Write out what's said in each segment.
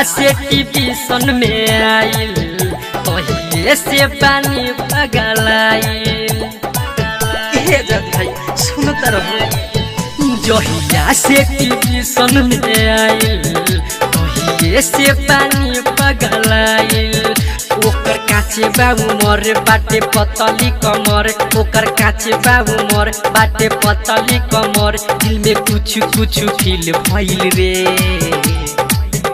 से टीवी में आइल तोहिए से पानी पगलाइल। सुनता रहो जहिया से टीवी में आइल तोहिए से पानी पगलाइल। ओकर काचे बाबू मोर बाटे पतली कमर, ओकर काचे बाबू मोर बाटे पतली कमर। दिल में कुछ कुछ फील भइल रे,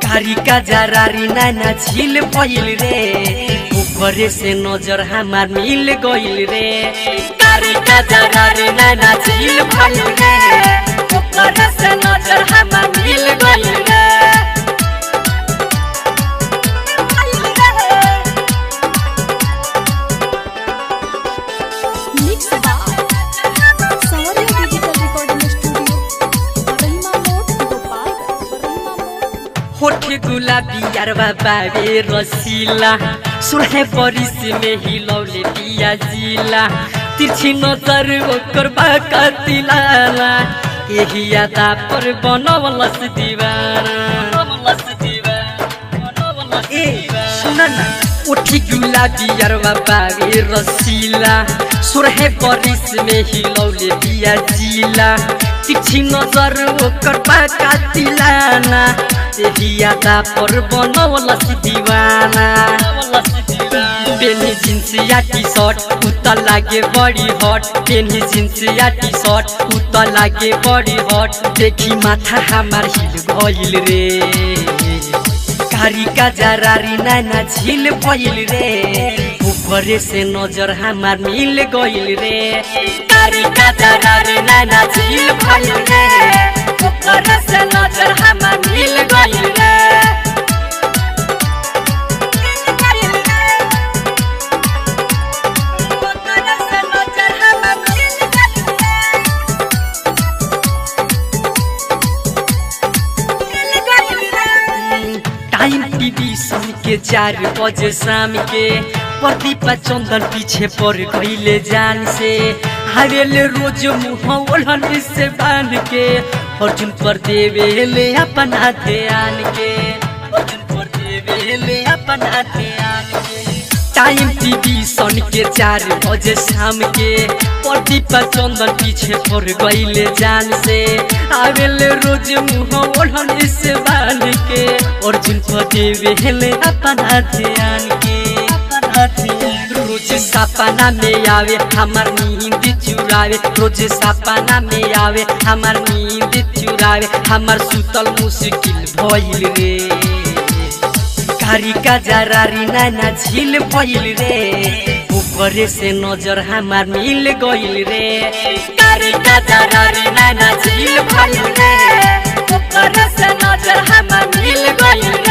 कारी का जरारी नैना झील भइल रे। ऊपरे से नजर हमार मिल गइल रे, कारी का जरारी नैना झील भइल रे। ऊपरे से नजर हमार मिल गइल रे। होठ गुलाबी यारवा बाबे रसीला, सुरहे बरिस में हिलौले पिया जिला। तिरछी नजर ओकर बाका तिलाला, यही यादा पर बनवलस दीवाना। ए सुन ना, होठ गुलाबी यारवा बाबे रसीला, सुरहे बरिस में हिलौले पिया जिला। तिरछी नजर ओकर बाका तिलाना, यही यादा पर बनवलस दीवाना। पेनी जींस या टी शर्ट उता लागे बड़ी हॉट, पेनी जींस या टी शर्ट उता लागे बड़ी हॉट। देखी माथा हमार हिल गइल रे, कारी का जरारी नैना झील भइल रे। ऊपरे से नजर हमार मिल गइल रे, कारी का जरारी नैना झील भइल रे। ऊपरे से नजर हमार मिल गइल रे। टाइम टीवी के 4 बजे शाम के, प्रदीपा चंदन पीछे पड़ गइले जान से। हवेले रोज मुँह ओढ़न से बांध के, अर्जुन पर देवेले अपना ध्यान के, अर्जुन पर देवेले अपना ध्यान के। टाइम टीवी के 4 बजे शाम के, प्रदीपा चंदन पीछे पड़ गइले जान से। आवेले रोज मुँह ओढ़न से बांध के, अर्जुन पर देवेले अपना ध्यान के। रोज सपना में आवे हमार नींद चुरावे, रोज सपना में आवे हमार नींद चुरावे। हमार सुतल मुश्किल भइल रे, कारी का जरारी नैना झील भइल रे। ऊपरे से नजर हमार मिल गइल रे, कारी का जरारी नैना झील भइल रे। ऊपरे से नजर हमार मिल गइल रे।